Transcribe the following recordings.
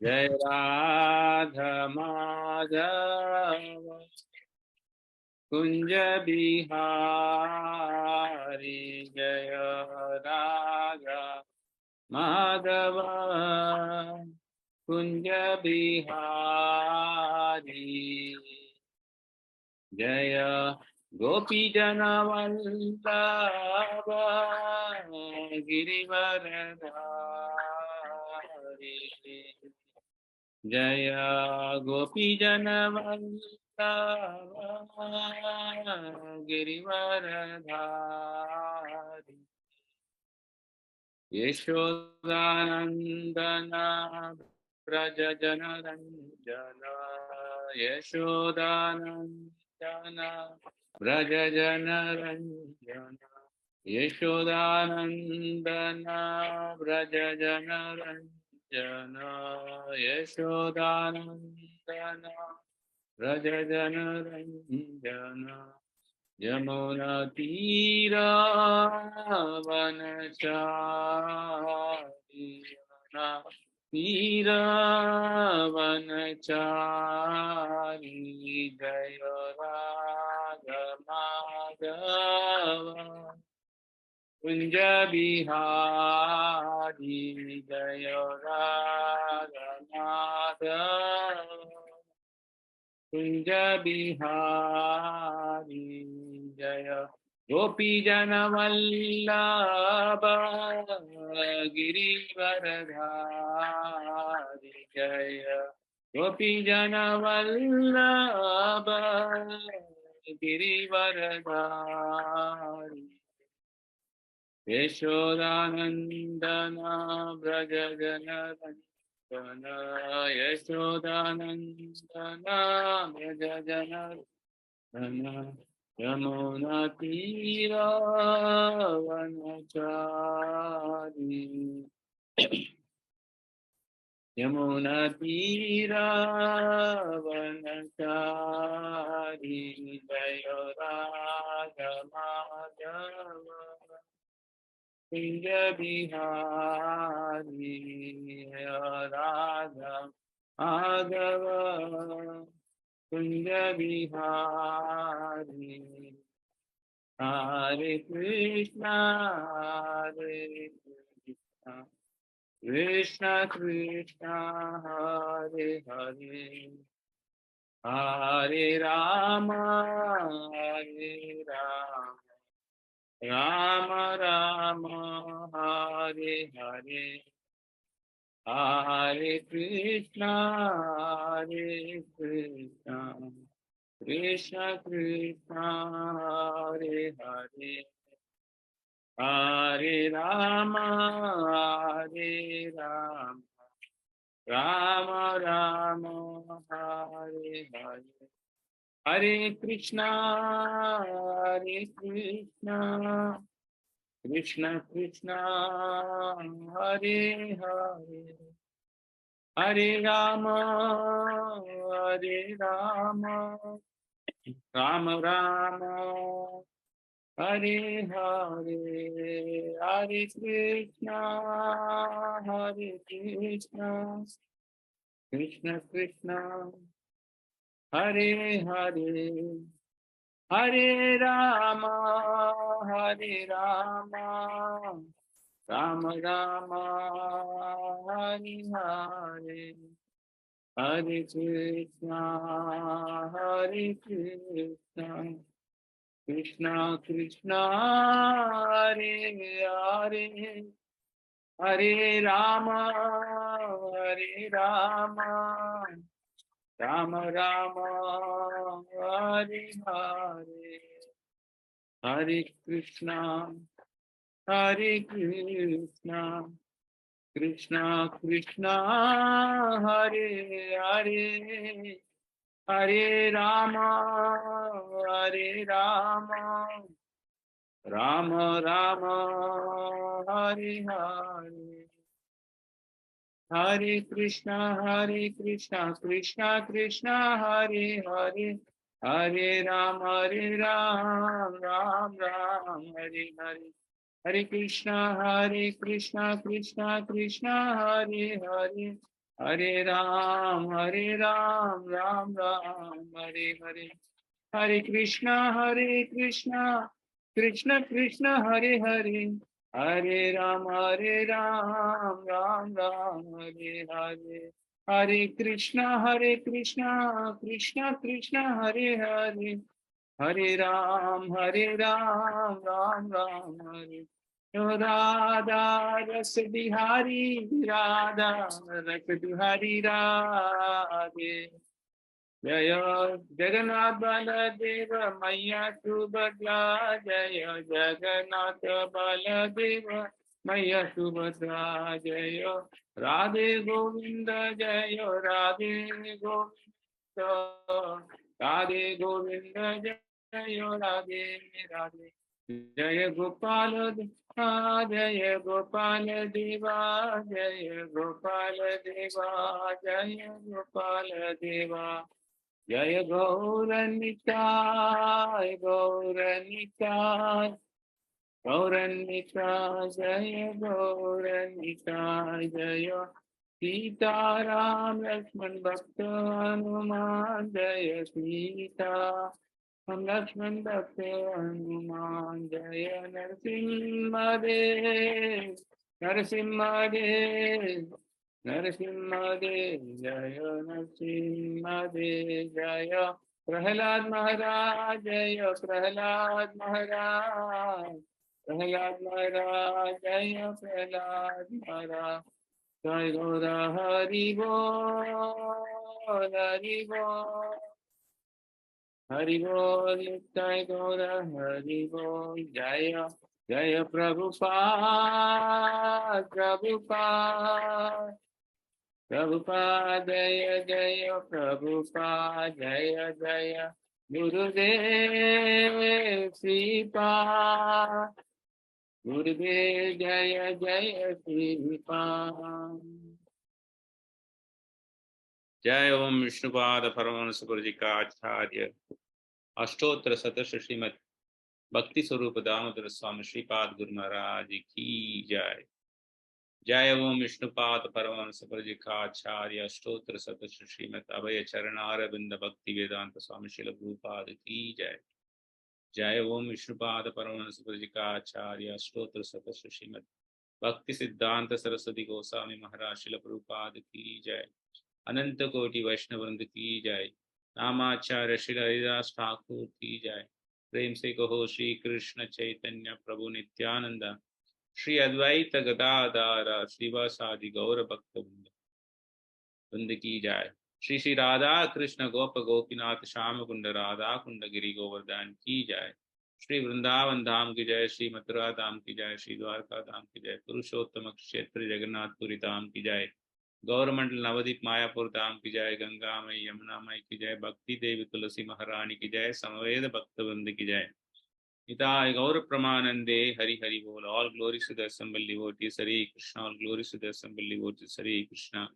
जय राधा माधव कुंज बिहारी जय राधा माधव कुंज बिहारी जय गोपी जन वल्लभ गिरिवरधारी जय गोपी जन वल्लभ गिरिवरधारी यशोदानंदन व्रज जनरंजन यशोदानंदन व्रज जनरंजन यशोदानंदन व्रज जनरंजन यशोदानंदन व्रज जनरंजन यमुना तीरा वनचारी यमुना तीरा वनचारी जय राधा माधव कुंज बिहारी जय राधा माधव कुंज बिहारी जय गोपी जन वल्लभ गिरिवरधारी जय गोपी जन वल्लभ गिरिवरधारी यशोदानंदन व्रज जनरंजन यशोदानंदन व्रज जनरंजन यमुना तीरा वनचारी यमुना तीरा वनचारी जय राधा माधव कुंज बिहारी राधा माधव कुंज बिहारी हरे Krishna Krishna Krishna Hare Hare Hare Ram Ram Ram Hare Hare Hare Krishna Krishna Krishna Hare Hare Hare Ram Ram Ram Hare Hare Hare Krishna Krishna Krishna Hare Hare Hare Ram Ram Ram Hare Hare Hare Krishna Krishna Krishna Hare Hare Hare Ram Ram Ram Hare Hare Hare Krishna Krishna Krishna Hare Hare Hare Ram Ram Ram Hare Hare Hare Krishna Krishna Krishna Hare Hare Hare Ram Ram Ram Hare Hare Hare Krishna Krishna Krishna Hare Hare Hare Ram Ram Ram Hare Hare Hare Krishna Krishna Krishna Hare Hare Hare Ram, Ram Ram, Hare Hare. Hare Krishna, Krishna Krishna, Hare Hare. Hare Ram, Ram Ram, Hare Hare. Hare Krishna, Krishna Krishna, Hare Hare. Hare Ram, Ram Ram, Hare. Radha Ras Bihari, Radha Ras Bihari, Radhe. Jaya Jagannath Baladeva Maya Subhadra, Jaya Jagannath Baladeva Maya Subhadra, Jaya Radhe Govinda, Jaya Radhe Govinda, Radhe Govinda, Jaya Radhe Radhe. Jaya Gopal Jaya Gopal Deva, Jaya Gopal Deva, Jaya Gopal Deva. Jaya Gauranitai, Gauranitai, Gauranitai, Jaya Gauranitai, Jaya Sita Ram Lakshman Bhakta Hanuman, Jaya Sita Ram Lakshman Bhakta Hanuman, Jaya Narasimha Dev, Narasimha Dev, Narasimha Dev, Jaya Narasimha Dev, Jaya Prahlad Maharaj, Jaya Prahlad Maharaj, Prahlad Maharaj, Jaya Prahlad Maharaj. Jai Gaura Hari Bol, Hari Bol, Hari Bol, Jai Gaura Hari Bol, Jaya, Jaya Prabhupada, Prabhupada, Prabhupada, Jaya, Jaya Prabhupada, Jaya, Jaya Gurudev, Sripa, Gurudev, Jaya, Jaya Sripa. जय ओम विष्णुपाद परमहंस गुरु जी का आचार्य अष्टोत्तर सतश्र श्रीमद भक्ति स्वरूप दामोदर स्वामी श्रीपाद गुरु महाराज की जय। जय ओम विष्णुपाद परमहंस गुरु जी का आचार्य अष्टोत्तर सतश्र श्रीमद अभय चरणारविंद भक्ति वेदांत स्वामी श्रील प्रभुपाद की जय। जय ओम विष्णुपाद परमहंस गुरु जी का आचार्य अष्टोत्तर सतश्र श्रीमद भक्ति सिद्धांत सरस्वती गोस्वामी महाराज श्रील प्रभुपाद की जय। अनंत कोटि वैष्णव वृंद की जय। नामाचार्य श्री हरिदास ठाकुर की जय। प्रेम से कहो श्री कृष्ण चैतन्य प्रभु नित्यानंद श्री अद्वैत गदाधर श्रीवासादि गौर भक्त वृंद की जय। श्री श्री राधा कृष्ण गोप गोपीनाथ श्याम कुंड राधा कुंड गिरि गोवर्धन की जय। श्री वृंदावन धाम की जय। श्री मथुरा धाम की जय। श्री द्वारका धाम की जय। पुरुषोत्तम क्षेत्र जगन्नाथपुरी धाम की जय। गौरमंडल नवदीप मायापुर धाम की जय। गंगा मई यमुना मई की जय। भक्ति देवी तुलसी महारानी की जय। समवेद भक्त वृंद की जय। निताय गौर प्रमानंदे हरि हरि बोल। All glory to the assembly devotees Hare Krishna. All glory to the assembly devotees Hare Krishna.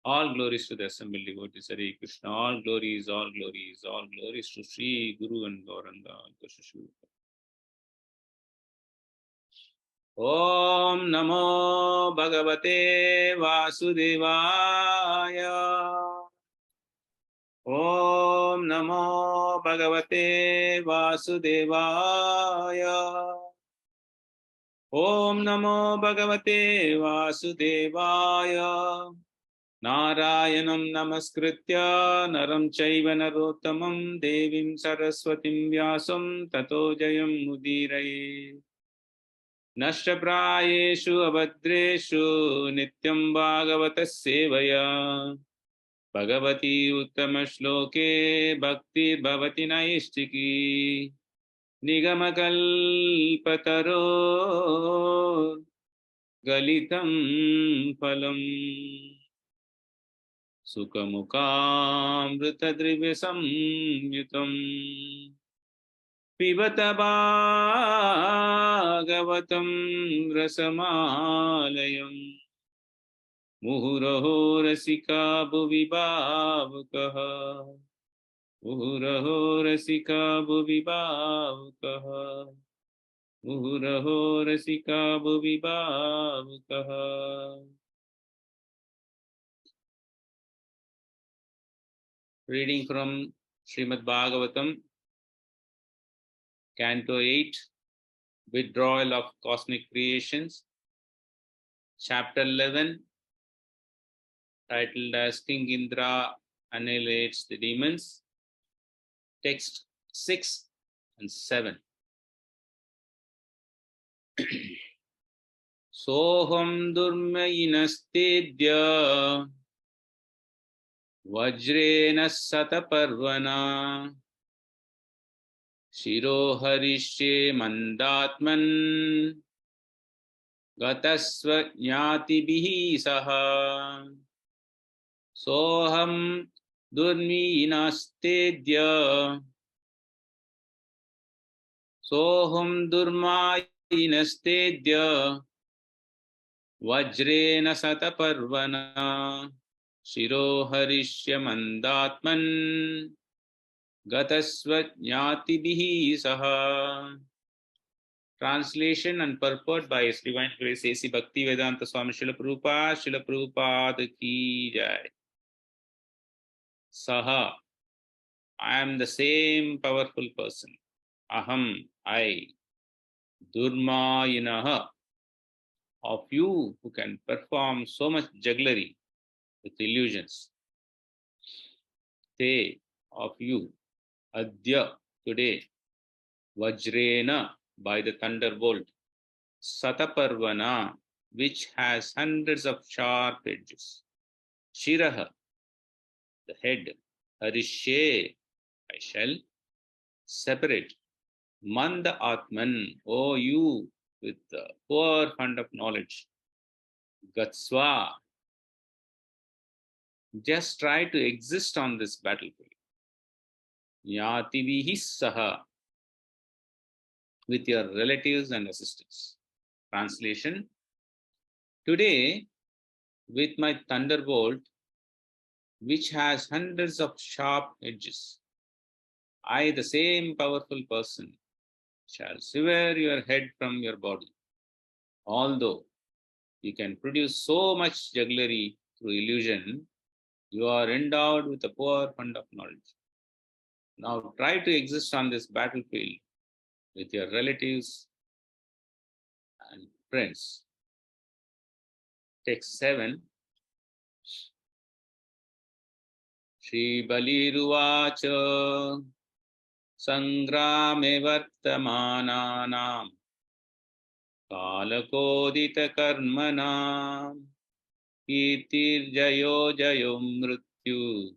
All glories to the assembled devotees Hare Krishna. All glories to Sri Guru and Gauranga. Om Namo Bhagavate Vasudevaya. Om Namo Bhagavate Vasudevaya. Om Namo Bhagavate Vasudevaya. नारायणं नमस्कृत्य नरं चैव नरोत्तमं देवीं सरस्वतीं व्यासं ततो जयं मुदीरये। नष्टप्रायेषु अभद्रेषु नित्यं भागवतः सेवया भगवती उत्तमश्लोके भक्तिर्भवति नैष्टिकी। निगमकल्पतरो गलितं फलम् सुखमुखामृतद्रव्यसंयुतं पिबत भागवतं रसमालयम्। मुहुरहो रसिका भुवि भावुकः। मुहुरहो रसिका भुवि भावुकः। मुहुरहो रसिका भुवि भावुकः। Reading from Srimad Bhagavatam, Canto 8, Withdrawal of Cosmic Creations, Chapter 11, titled as King Indra Annihilates the Demons, text 6 and 7. Soham durmayinastedya vajrena sataparvana shiro harishye mandatman gatasva jnatibihi saha. Soham durmayinastedya Soham durmayinastedya vajrena sataparvana shiro harishya mandatman gatasva jnatibihi saha. Translation and purport by His Divine Grace A.C. Bhaktivedanta Swami Srila Prabhupada ki jai. Saha, I am the same powerful person. Aham, I. Durmayinaha, of you who can perform so much jugglery with illusions. Te, of you. Adya, today. Vajrena, by the thunderbolt. Sataparvana, which has hundreds of sharp edges. Shiraha, the head. Harishe, I shall separate. Manda Atman, O you with the poor fund of knowledge. Gatsva, just try to exist on this battlefield. Yativihi saha, with your relatives and assistants. Translation: today, with my thunderbolt, which has hundreds of sharp edges, I, the same powerful person, shall sever your head from your body. Although you can produce so much jugglery through illusion, you are endowed with a poor fund of knowledge. Now try to exist on this battlefield with your relatives and friends. Text 7. Shri Baliruvacha Sangrame Vartamananam Kalakodita Karmanam Kirtir Jayo Jayo Mrityu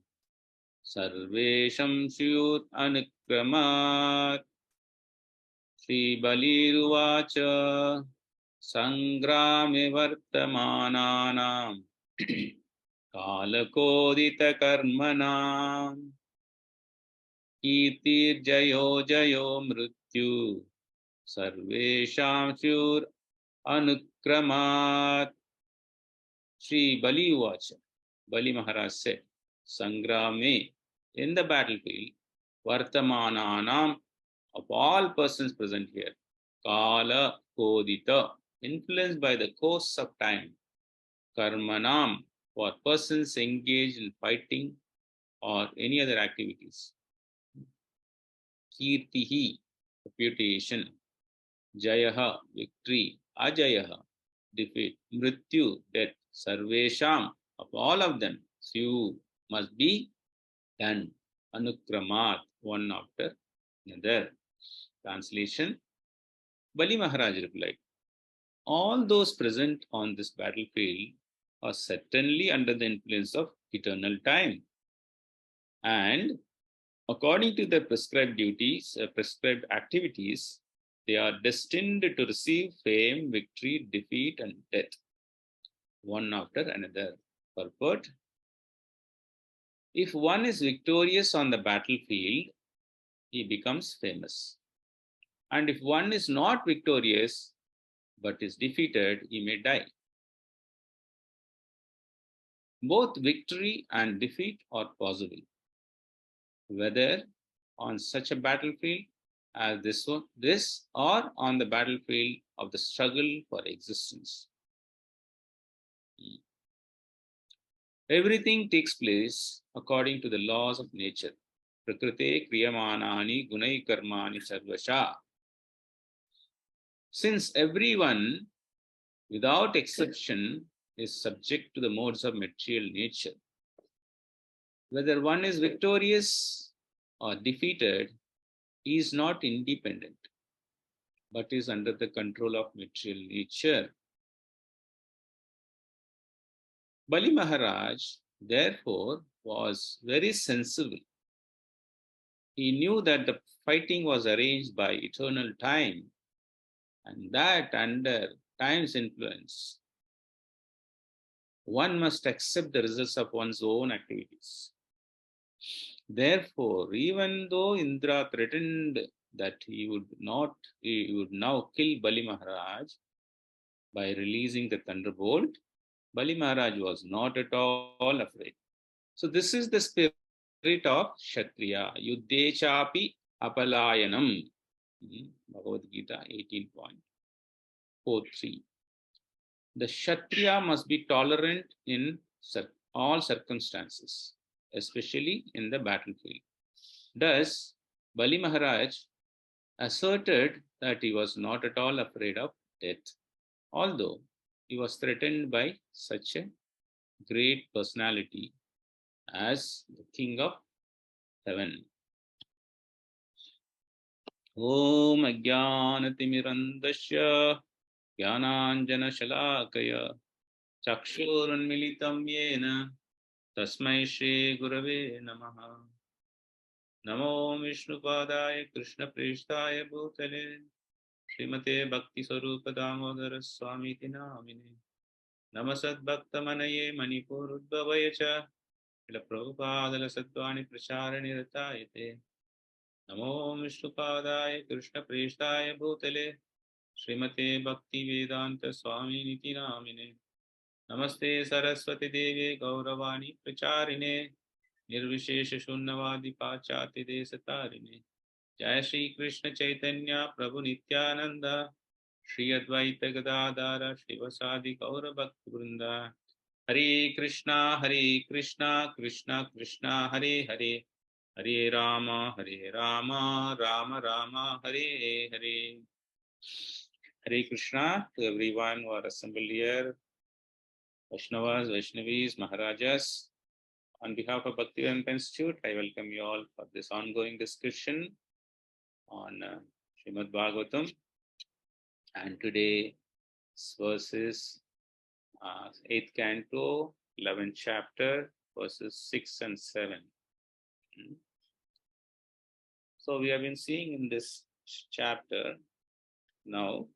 Sarvesham Shyut Anukramat. Shri Baliruvacha Sangrame Vartamananam Kalakodita Karmanam Kirtir Jayo Jayo Mrityu Sarvesham Shyur Anukramat. Shri Bali Uvacha, Bali Maharaj said, Sangrame, in the battlefield, Vartamananam, of all persons present here, Kala Kodita, influenced by the course of time, Karmanam, for persons engaged in fighting or any other activities, Kirtihi, reputation, Jayaha, victory, Ajayaha, defeat, Mrityu, death, Sarvesham, of all of them, few must be done, Anukramat, one after another. Translation: Bali Maharaj replied, all those present on this battlefield are certainly under the influence of eternal time, and according to their prescribed duties, prescribed activities, they are destined to receive fame, victory, defeat, and death, one after another. Purport: if one is victorious on the battlefield, he becomes famous. And if one is not victorious but is defeated, he may die. Both victory and defeat are possible, whether on such a battlefield as this or on the battlefield of the struggle for existence. Everything takes place according to the laws of nature. Prakrite kriyamanani gunai karmani sarvasha. Since everyone, without exception, is subject to the modes of material nature, whether one is victorious or defeated, he is not independent, but is under the control of material nature. Bali Maharaj, therefore, was very sensible. He knew that the fighting was arranged by eternal time and that under time's influence, one must accept the results of one's own activities. Therefore, even though Indra threatened that he would now kill Bali Maharaj by releasing the thunderbolt, Bali Maharaj was not at all afraid. So this is the spirit of Kshatriya, Yuddhe chapi apalayanam. Bhagavad Gita 18.43. The Kshatriya must be tolerant in all circumstances, especially in the battlefield. Thus, Bali Maharaj asserted that he was not at all afraid of death, although he was threatened by such a great personality as the King of Heaven. Om Ajnanatimirandasya Jnananjana Shalakaya Chakshurunmilitam Yena Tasmai Shri Gurave Namaha. Namo Vishnupadaya Krishna Prishtaya Bhutale Srimate Bhakti Sarupa Damodara Swami Tinamine Namasad Bhakta Manaye Manipur Udbhavayacha Ila Prabhupada Satvani Pracharani Ratayate Namo Vishnupadaya Krishna Prishtaya Bhutale Srimate Bhaktivedanta Swami Niti Namine Namaste Saraswati Devi Gauravani Pracharine Nirvishesha Shunnavadi Pachati Desatarine Jai Shri Krishna Chaitanya Prabhu Nityananda Shri Advaita Gadadara Shivasadi Gaura Bhakti Vrinda Hare Krishna Krishna Krishna Hare Hare Hare Rama Rama Rama Hare Hare. Hare Krishna to everyone who are assembled here, Vaishnavas, Vaishnavis, Maharajas. On behalf of Bhaktivedanta Institute, I welcome you all for this ongoing discussion on Srimad Bhagavatam. And today's verses 8th canto, 11th chapter, verses 6 and 7. So we have been seeing in this chapter now,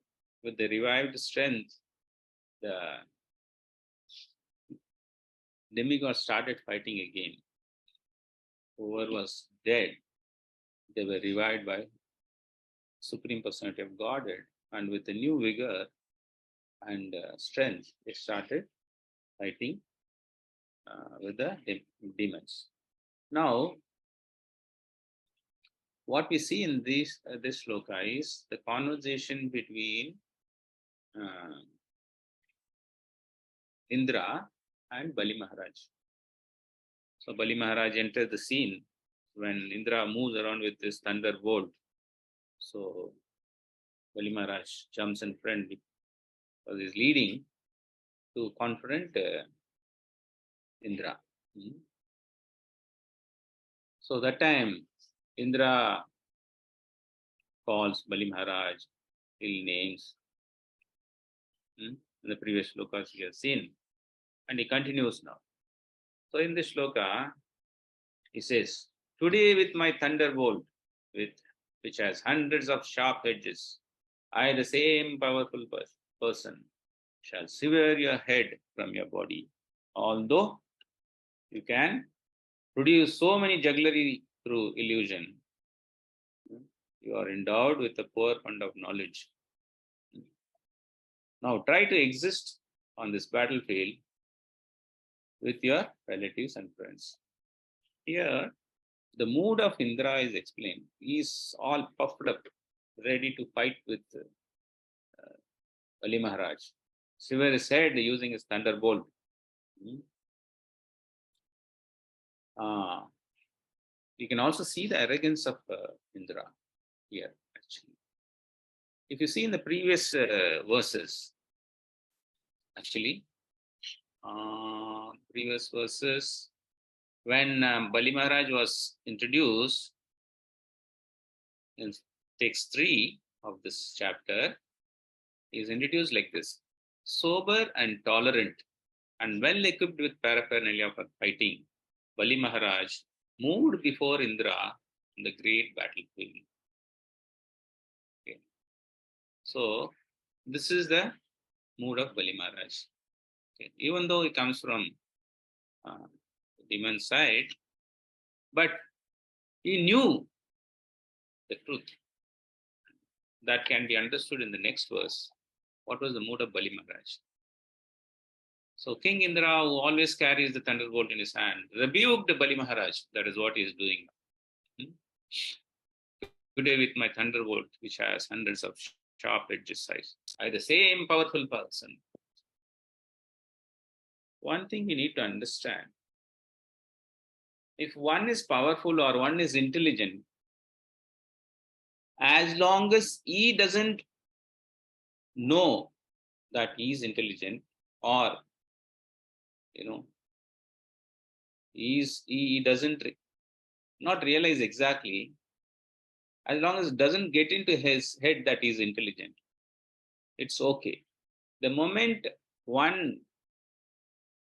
with the revived strength, the demigods started fighting again. Whoever was dead, they were revived by Supreme Personality of Godhead, and with a new vigor and strength, they started fighting with the demons. Now, what we see in this shloka is the conversation between Indra and Bali Maharaj. So Bali Maharaj enters the scene when Indra moves around with this thunderbolt. So Bali Maharaj jumps in front because he's leading to confront Indra. So that time Indra calls Bali Maharaj ill names. In the previous shlokas we have seen. And he continues now. So in this shloka, he says, today with my thunderbolt, which has hundreds of sharp edges, I, the same powerful person, shall sever your head from your body. Although you can produce so many jugglery through illusion, you are endowed with a poor fund of knowledge. Now try to exist on this battlefield with your relatives and friends. Here, the mood of Indra is explained. He is all puffed up, ready to fight with Bali Maharaj. Sever his head using his thunderbolt. you can also see the arrogance of Indra here, actually. If you see in the previous verses, actually, previous verses, when Bali Maharaj was introduced in text 3 of this chapter, he is introduced like this: sober and tolerant and well equipped with paraphernalia for fighting, Bali Maharaj moved before Indra in the great battlefield. Okay. So, this is the mood of Bali Maharaj. Okay. Even though he comes from the demon side, but he knew the truth. That can be understood in the next verse. What was the mood of Bali Maharaj? So King Indra, who always carries the thunderbolt in his hand, rebuked Bali Maharaj. That is what he is doing. Today with my thunderbolt, which has hundreds of sharp edges, I the same powerful person. One thing you need to understand: if one is powerful or one is intelligent, as long as he doesn't know that he is intelligent, or he doesn't not realize exactly, as long as it doesn't get into his head that he is intelligent, it's okay. The moment one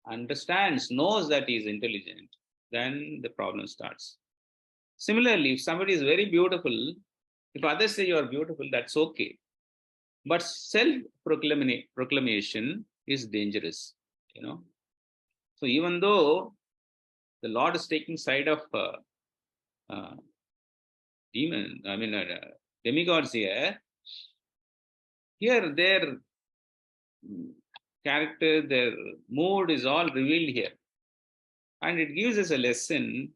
understands, knows that he is intelligent, then the problem starts. Similarly, if somebody is very beautiful, if others say you are beautiful, that's okay. But self-proclamation is dangerous, So even though the Lord is taking side of demigods here, their character, their mood is all revealed here. And it gives us a lesson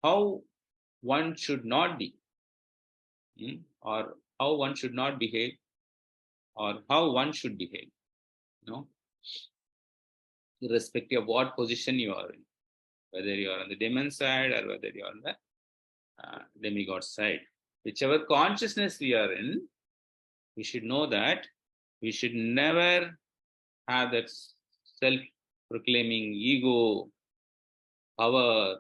how one should not be, or how one should not behave, or how one should behave, irrespective of what position you are in, whether you are on the demon side or whether you are on the demigod side. Whichever consciousness we are in, we should know that we should never have that self-proclaiming ego, power.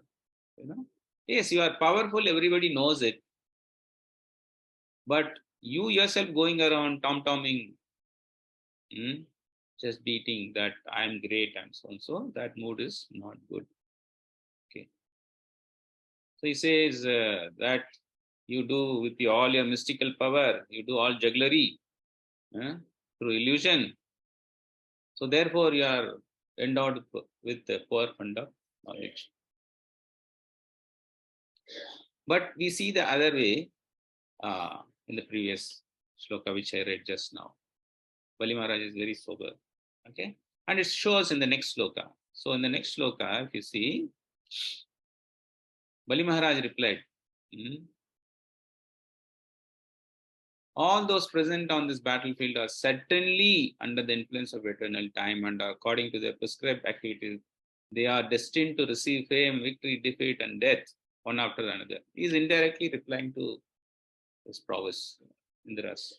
Yes, you are powerful, everybody knows it. But you yourself going around tom-tomming, just beating that I'm great and so and so, that mood is not good. Okay. So he says that you do with all your mystical power, you do all jugglery through illusion. So therefore you are endowed with the poor fund of knowledge. But we see the other way in the previous shloka which I read just now. Bali Maharaj is very sober. Okay. And it shows in the next shloka. So in the next shloka, if you see, Bali Maharaj replied, all those present on this battlefield are certainly under the influence of eternal time, and according to their prescribed activities, they are destined to receive fame, victory, defeat, and death, one after another. He is indirectly replying to his prowess, Indra's,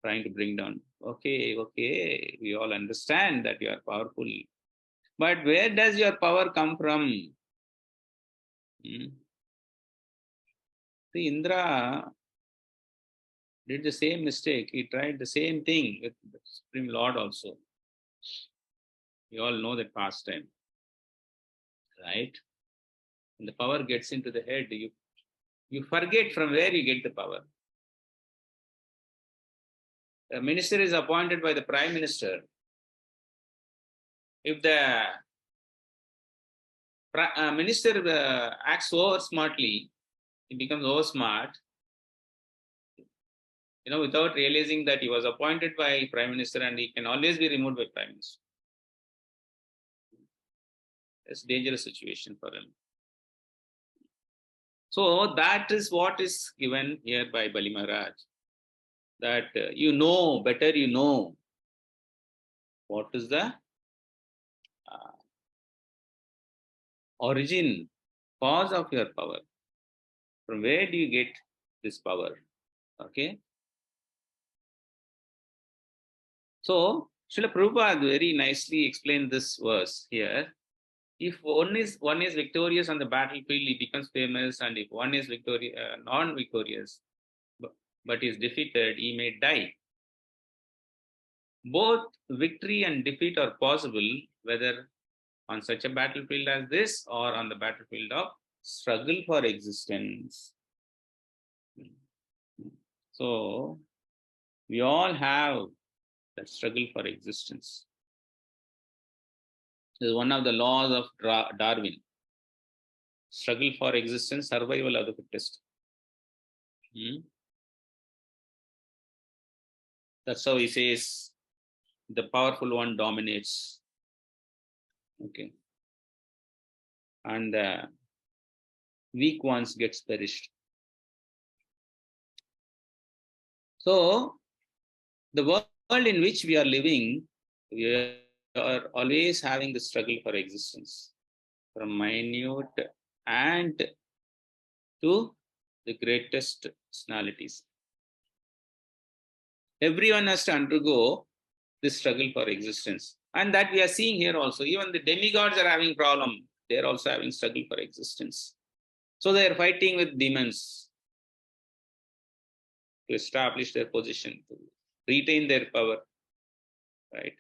trying to bring down. Okay, we all understand that you are powerful, but where does your power come from? See, Indra did the same mistake. He tried the same thing with the Supreme Lord also. We all know that pastime, right? When the power gets into the head, you forget from where you get the power. A minister is appointed by the Prime Minister. If the minister acts over smartly, he becomes over smart, without realizing that he was appointed by Prime Minister and he can always be removed by Prime Minister. It's a dangerous situation for him. So that is what is given here by Bali Maharaj. That better you know what is the origin, cause of your power. From where do you get this power? Okay. So, Srila Prabhupada very nicely explained this verse here. If one is victorious on the battlefield, he becomes famous, and if one is non-victorious, but is defeated, he may die. Both victory and defeat are possible, whether on such a battlefield as this or on the battlefield of struggle for existence. So, we all have that struggle for existence. This is one of the laws of Darwin. Struggle for existence, survival of the fittest. That's how he says the powerful one dominates. Okay. And the weak ones gets perished. So, the world in which we are living, we are always having the struggle for existence, from minute and to the greatest personalities. Everyone has to undergo this struggle for existence. And that we are seeing here also. Even the demigods are having problem. They are also having struggle for existence. So they are fighting with demons to establish their position, to retain their power. Right?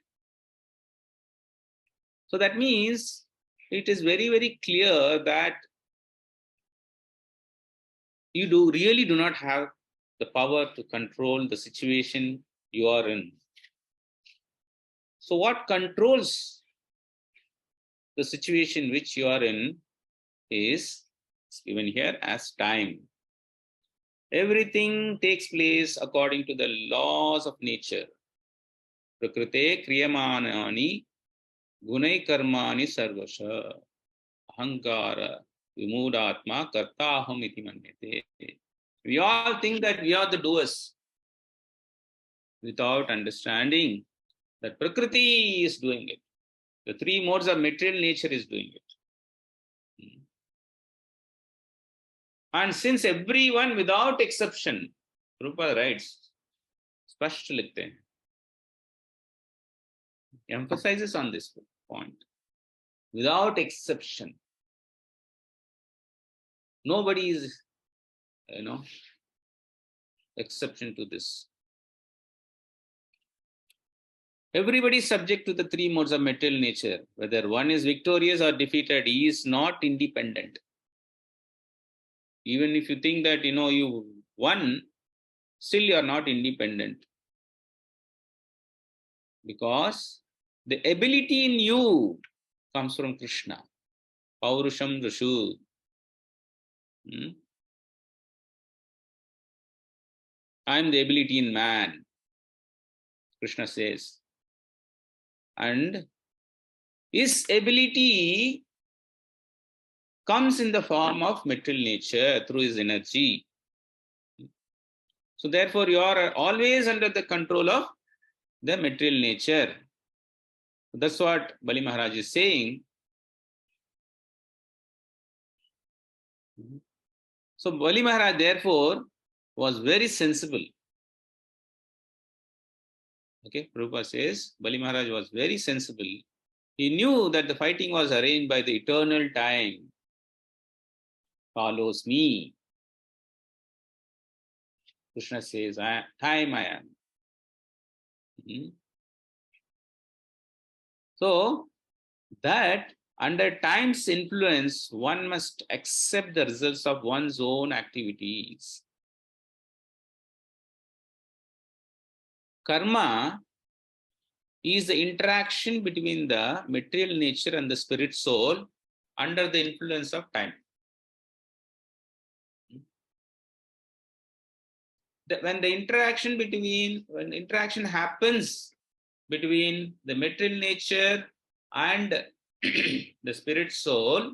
So that means it is very, very clear that you really do not have the power to control the situation you are in. So what controls the situation which you are in is given here as time. Everything takes place according to the laws of nature. Prakrite kriyamanani gunai karmani sarvasha ahankara vimudatma kartaham iti manyate. We all think that we are the doers without understanding that Prakriti is doing it. The three modes of material nature is doing it. And since everyone without exception, Prabhupada writes, Spashta likhte hain, emphasizes on this point. Without exception. Nobody is, exception to this. Everybody is subject to the three modes of material nature. Whether one is victorious or defeated, he is not independent. Even if you think that, you won, still you are not independent. Because the ability in you comes from Krishna. Paurusham Rishu. I am the ability in man, Krishna says. And his ability comes in the form of material nature through his energy. So therefore, you are always under the control of the material nature. That's what Bali Maharaj is saying. So Bali Maharaj, therefore, was very sensible. Okay, Prabhupada says, Bali Maharaj was very sensible. He knew that the fighting was arranged by the eternal time. Follows me. Krishna says, time I am. So, that under time's influence, one must accept the results of one's own activities. Karma is the interaction between the material nature and the spirit soul under the influence of time. When interaction happens between the material nature and the spirit soul,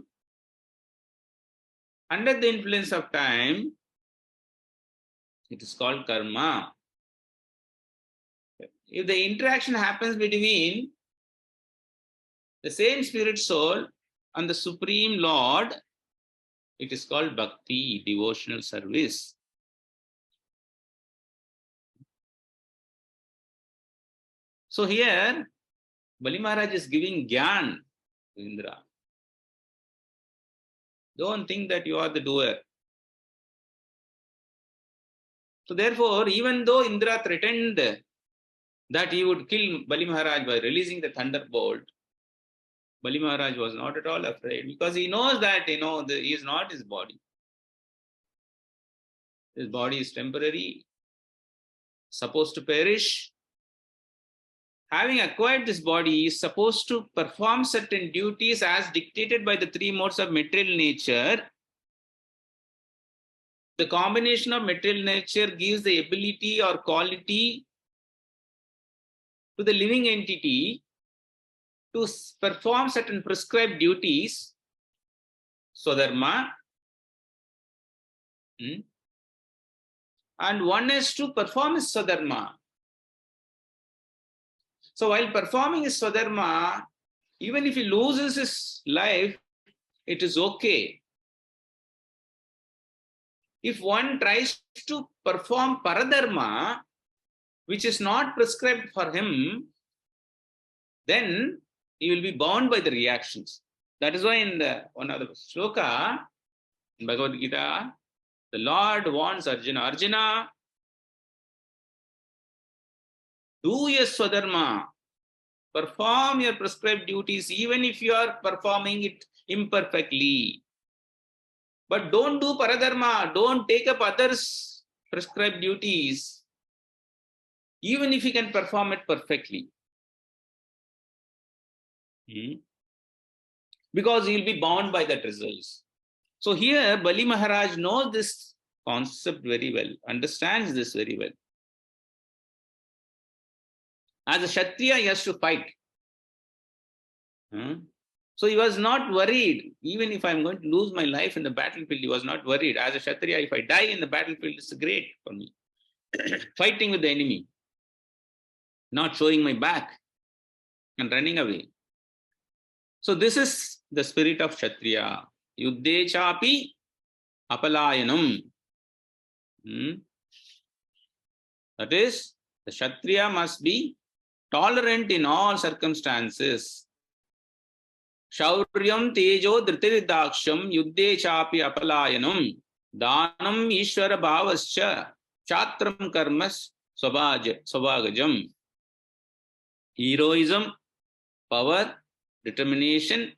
under the influence of time, it is called karma. If the interaction happens between the same spirit soul and the Supreme Lord, it is called bhakti, devotional service. So here, Bali Maharaj is giving gyan to Indra. Don't think that you are the doer. So therefore, even though Indra threatened that he would kill Bali Maharaj by releasing the thunderbolt, Bali Maharaj was not at all afraid, because he knows that, he is not his body. His body is temporary, supposed to perish. Having acquired this body, he is supposed to perform certain duties as dictated by the three modes of material nature. The combination of material nature gives the ability or quality to the living entity to perform certain prescribed duties, Swadharma, and one is to perform his Swadharma. So while performing his Swadharma, even if he loses his life, it is okay. If one tries to perform Paradharma, which is not prescribed for him, then he will be bound by the reactions. That is why in one of the shloka in Bhagavad Gita, the Lord warns Arjuna, Arjuna, do your Swadharma, perform your prescribed duties, even if you are performing it imperfectly. But don't do Paradharma, don't take up others' prescribed duties, even if you can perform it perfectly. Because he will be bound by that results. So here, Bali Maharaj knows this concept very well, understands this very well. As a Kshatriya, he has to fight. So he was not worried. Even if I'm going to lose my life in the battlefield, he was not worried. As a Kshatriya, if I die in the battlefield, it's great for me. Fighting with the enemy, not showing my back and running away. So this is the spirit of Kshatriya. Yuddhe chapi apalayanam. That is, the Kshatriya must be tolerant in all circumstances. Shauryam tejo dhritirudaksham yuddhe chapi apalayanam danam ishvara bhavascha chatram karmas swabhagajam. Heroism, power, determination,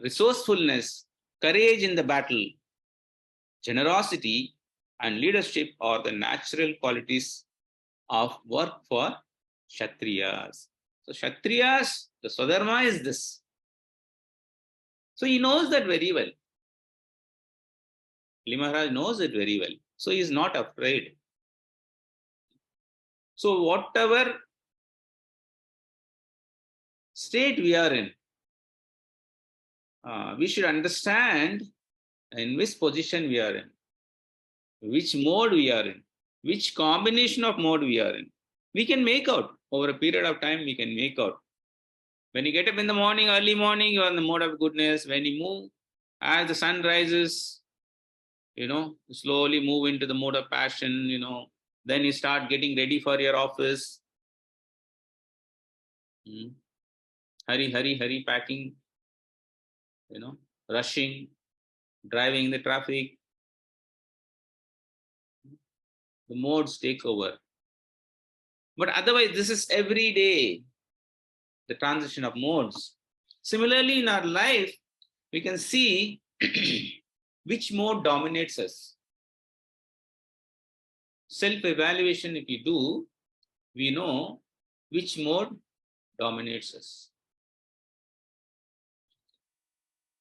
resourcefulness, courage in the battle, generosity, and leadership are the natural qualities of work for Kshatriyas. So Kshatriyas, the Swadharma is this. So he knows that very well. Bali Maharaj knows it very well. So he is not afraid. So whatever state we are in, we should understand in which position we are in, which mode we are in, which combination of mode we are in. We can make out over a period of time, we can make out. When you get up in the morning, early morning, you are in the mode of goodness. When you move, as the sun rises, slowly move into the mode of passion, then you start getting ready for your office. Hurry, packing, rushing, driving in the traffic. The modes take over. But otherwise, this is every day, the transition of modes. Similarly, in our life, we can see which mode dominates us. Self-evaluation, if we do, we know which mode dominates us.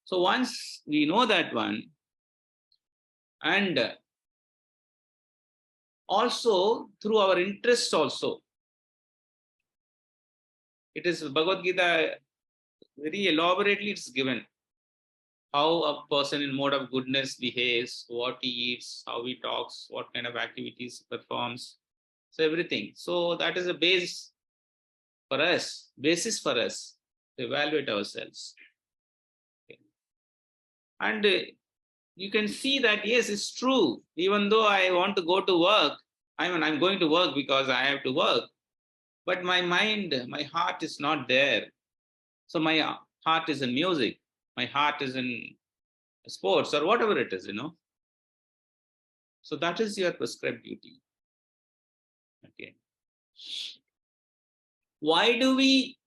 So once we know that one, and also through our interests also, it is Bhagavad Gita, very elaborately it's given how a person in mode of goodness behaves, what he eats, how he talks, what kind of activities he performs. So everything. So that is a basis for us to evaluate ourselves. Okay. And you can see that, yes, it's true. Even though I want to go to work, I'm going to work because I have to work. But my mind, my heart is not there. So my heart is in music. My heart is in sports or whatever it is, So that is your prescribed duty. Okay. Why do we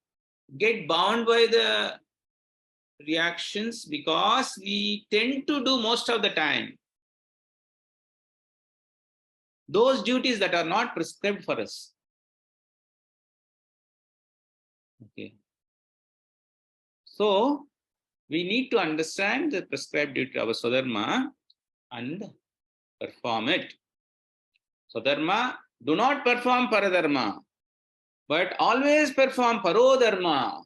get bound by the reactions? Because we tend to do most of the time those duties that are not prescribed for us. Okay. So we need to understand the prescribed duty of Swadharma and perform it. Swadharma, do not perform Paradharma, but always perform Parodharma.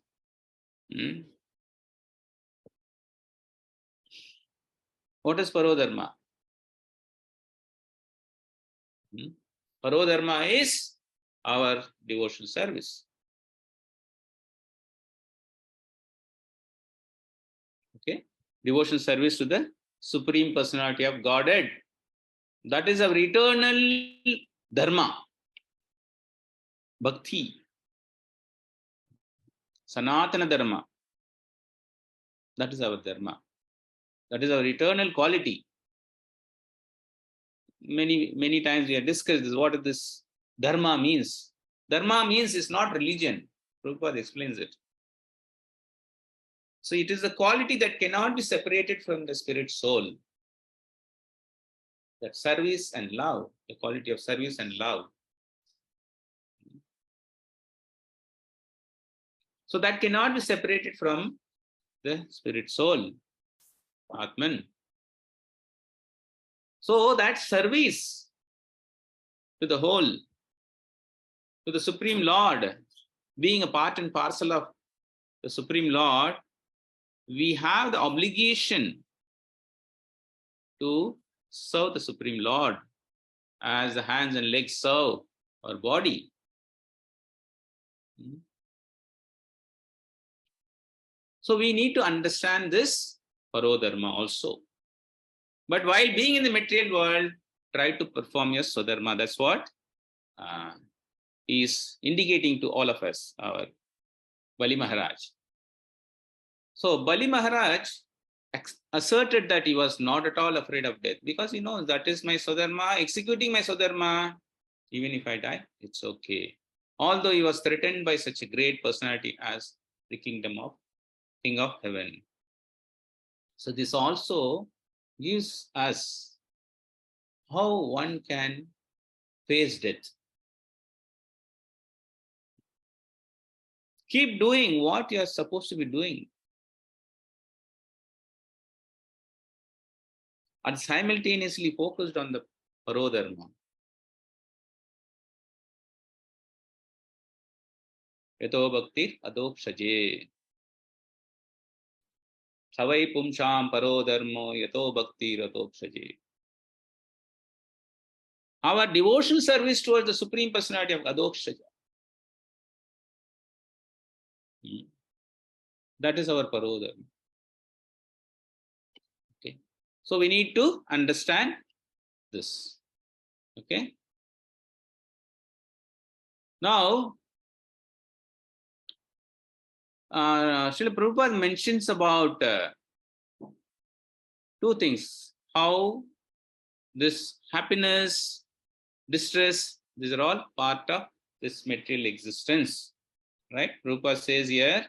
What is Parodharma? Parodharma is our devotional service. Okay, devotional service to the Supreme Personality of Godhead. That is our eternal dharma. Bhakti. Sanatana dharma. That is our dharma. That is our eternal quality. Many times we have discussed this. What this dharma means. Dharma means it's not religion. Prabhupada explains it. So it is a quality that cannot be separated from the spirit soul. That service and love, the quality of service and love. So that cannot be separated from the spirit soul, Atman. So that service to the whole, to the Supreme Lord, being a part and parcel of the Supreme Lord, we have the obligation to serve the Supreme Lord as the hands and legs serve our body. So we need to understand this Parodharma also. But while being in the material world, try to perform your Swadharma. That's what he is indicating to all of us, our Bali Maharaj. So Bali Maharaj asserted that he was not at all afraid of death because he knows that is my Swadharma, executing my Swadharma, even if I die, it's okay. Although he was threatened by such a great personality as the King of Heaven. So this also gives us how one can face death. Keep doing what you are supposed to be doing. And simultaneously focused on the Parodharma. Yato bhaktir adokshaje. Savai pumsham parodharmo yato bhaktir adokshaje. Our devotional service towards the Supreme Personality of Adokshaja. That is our Parodharma. Okay. So we need to understand this. Okay. Now, Srila Prabhupada mentions about two things. How this happiness, distress, these are all part of this material existence. Right? Prabhupada says here,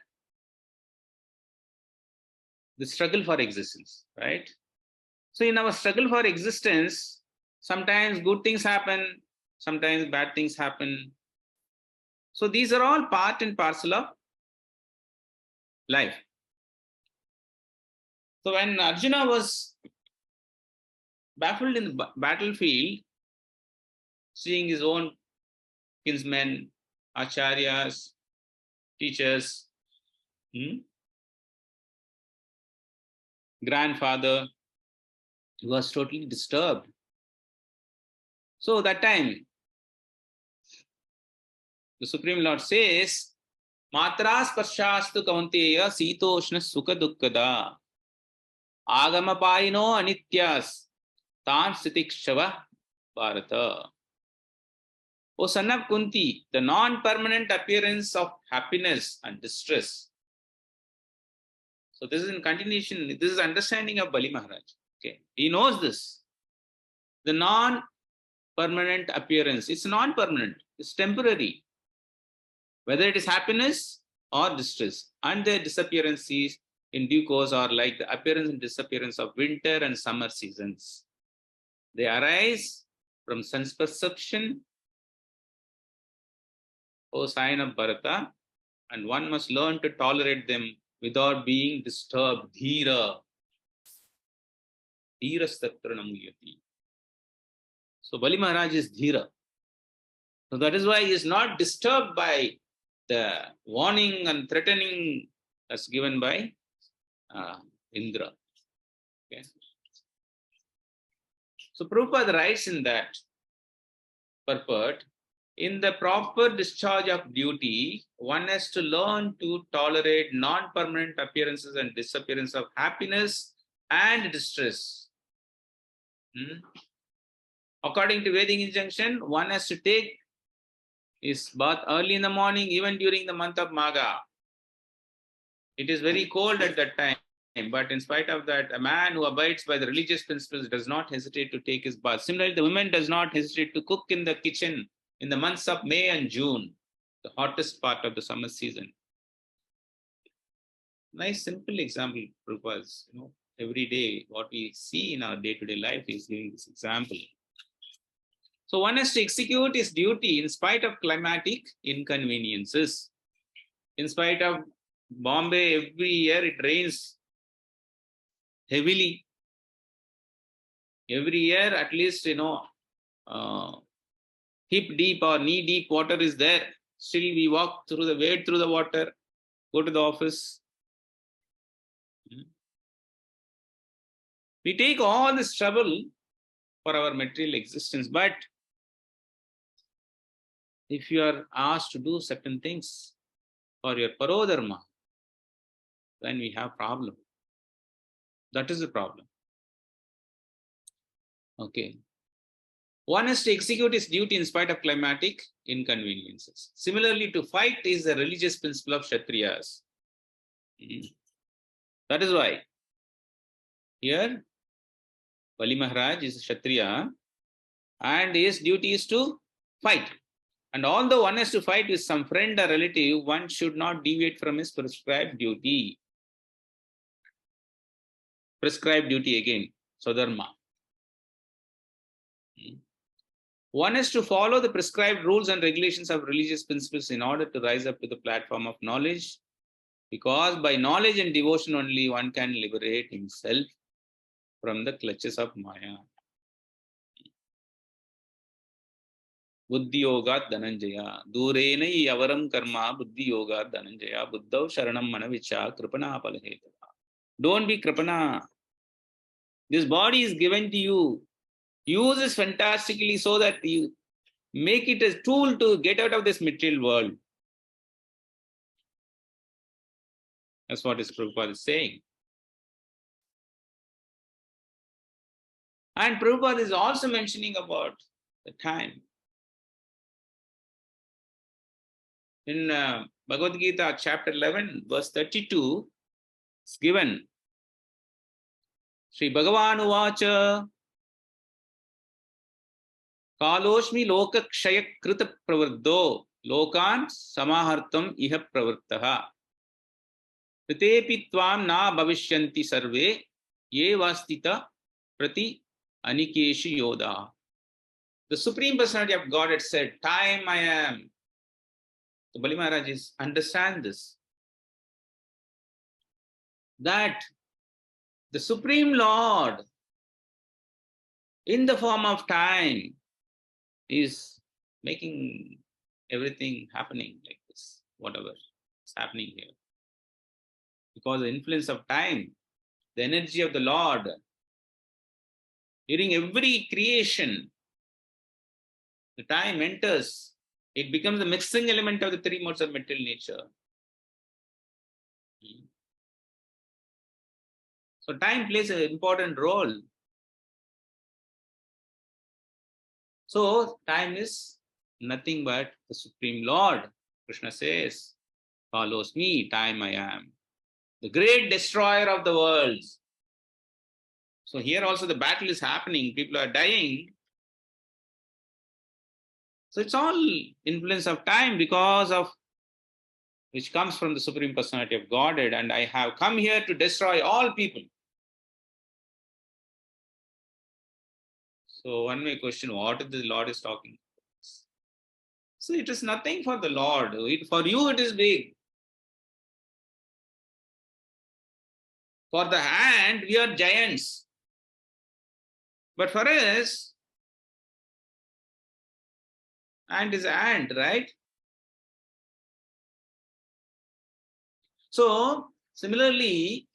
the struggle for existence. Right? So in our struggle for existence, sometimes good things happen, sometimes bad things happen. So these are all part and parcel of life. So when Arjuna was baffled in the battlefield, seeing his own kinsmen, acharyas, teachers, grandfather, he was totally disturbed. So that time, the Supreme Lord says, Matras parshastu kaunteya sitoshna sukha dukkada. Agamapayino anityas tan sitikshava Bharata. O son of Kunti, the non-permanent appearance of happiness and distress. So this is in continuation, this is understanding of Bali Maharaj. Okay, he knows this. The non-permanent appearance, it's non-permanent, it's temporary. Whether it is happiness or distress, and their disappearance is in due course are like the appearance and disappearance of winter and summer seasons. They arise from sense perception, O sign of Bharata, and one must learn to tolerate them without being disturbed. Dhira. Dhirastatra namuyati. So Bali Maharaj is Dhira. So that is why he is not disturbed by the warning and threatening that's given by Indra. Okay. So Prabhupada writes in that purport, in the proper discharge of duty, one has to learn to tolerate non-permanent appearances and disappearance of happiness and distress. According to Vedic injunction, one has to take his bath early in the morning, even during the month of Magha. It is very cold at that time, but in spite of that, a man who abides by the religious principles does not hesitate to take his bath. Similarly, the woman does not hesitate to cook in the kitchen in the months of May and June, the hottest part of the summer season. Nice, simple example, Prabhupada. Every day, what we see in our day-to-day life is giving this example. So one has to execute his duty in spite of climatic inconveniences. In spite of Bombay, every year it rains heavily. Every year, at least, hip deep or knee deep water is there. Still we wade through the water, go to the office. We take all this trouble for our material existence, but if you are asked to do certain things for your parodharma, then we have problem. That is the problem. Okay. One has to execute his duty in spite of climatic inconveniences. Similarly, to fight is the religious principle of Kshatriyas. That is why here Bali Maharaj is a Kshatriya and his duty is to fight. And although one has to fight with some friend or relative, one should not deviate from his prescribed duty. Prescribed duty again, Swadharma. One has to follow the prescribed rules and regulations of religious principles in order to rise up to the platform of knowledge, because by knowledge and devotion only one can liberate himself from the clutches of Maya. Buddhi yogat dhananjaya. Durena yavaram karma buddhi yogat dhananjaya. Buddhav sharanam manavicha kripana palahetava. Don't be kripana. This body is given to you. Use it fantastically so that you make it a tool to get out of this material world. That's what Prabhupada is saying. And Prabhupada is also mentioning about the time. In Bhagavad Gita, chapter 11, verse 32, it's given. Sri Bhagavan Uvacha Kaloshmi Loka Kshaya Krita Pravardho Lokan Samahartam Iha Pravartaha Pritepi Tvam Na Bhavishyanti Sarve Ye Vastita Prati Anikeshi Yoda. The Supreme Personality of Godhead said, time I am. So Bali Maharaj understand this. That the Supreme Lord, in the form of time, is making everything happening like this, whatever is happening here. Because the influence of time, the energy of the Lord, during every creation, the time enters, it becomes the mixing element of the three modes of material nature. So time plays an important role. So time is nothing but the Supreme Lord. Krishna says, follows me, time I am. The great destroyer of the worlds. So here also the battle is happening. People are dying. So it's all influence of time because of which comes from the Supreme Personality of Godhead. And I have come here to destroy all people. So one may question, what is the Lord is talking? So it is nothing for the Lord. For you it is big. For the ant, we are giants. But for us, ant is ant, right? So similarly,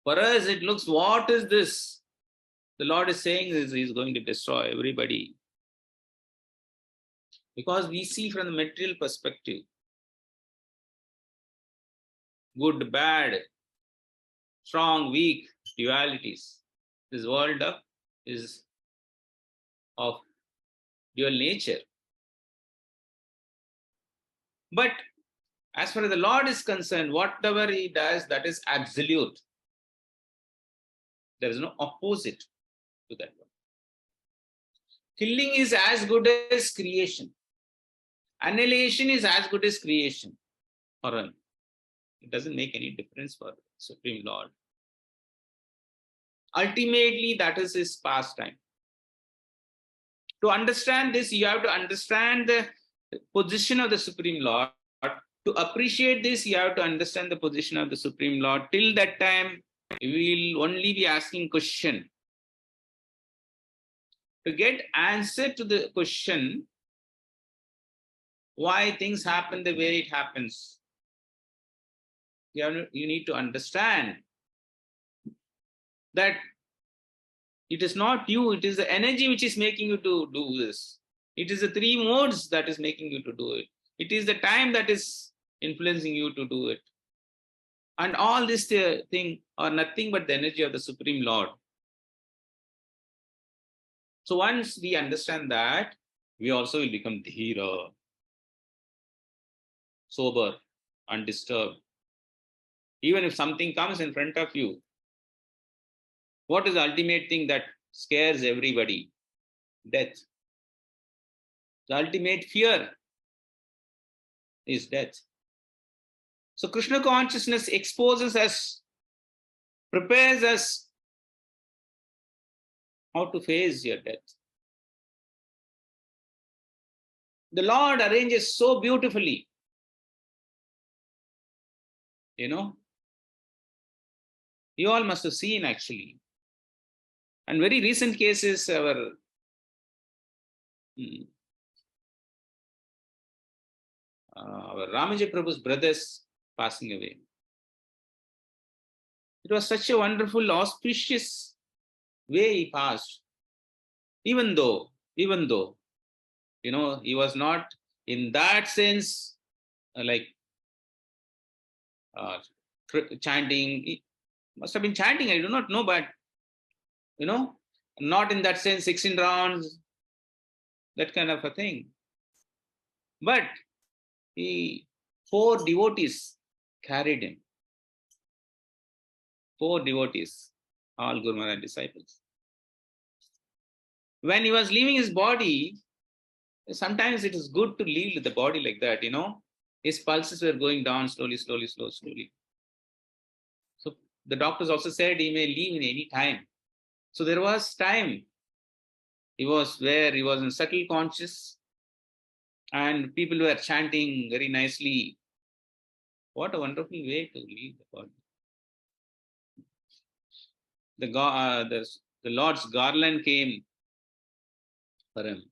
for us it looks, what is this? The Lord is saying is He's going to destroy everybody. Because we see from the material perspective, good, bad, strong, weak, dualities. This world is of dual nature. But as far as the Lord is concerned, whatever He does, that is absolute. There is no opposite to that one. Killing is as good as creation. Annihilation is as good as creation for Him. It doesn't make any difference for Supreme Lord. Ultimately, that is His pastime. To understand this, you have to understand the position of the Supreme Lord. To appreciate this, you have to understand the position of the Supreme Lord. Till that time, we will only be asking question. To get answer to the question, why things happen the way it happens, you need to understand that it is not you, it is the energy which is making you to do this. It is the three modes that is making you to do it. It is the time that is influencing you to do it. And all this thing are nothing but the energy of the Supreme Lord. So once we understand that, we also will become dhira, sober, undisturbed. Even if something comes in front of you, what is the ultimate thing that scares everybody? Death. The ultimate fear is death. So Krishna consciousness exposes us, prepares us how to face your death. The Lord arranges so beautifully. You all must have seen actually. And very recent cases, our Ramaji Prabhu's brothers passing away. It was such a wonderful, auspicious way he passed. Even though, he was not in that sense chanting. He must have been chanting, I do not know, but not in that sense, 16 rounds, that kind of a thing. But 4 devotees carried him. 4 devotees, all Guru Maharaj disciples. When he was leaving his body, sometimes it is good to leave the body like that, His pulses were going down slowly. So the doctors also said he may leave in any time. So there was time. He was in subtle conscious, and people were chanting very nicely. What a wonderful way to leave the body. The Lord's garland came for him.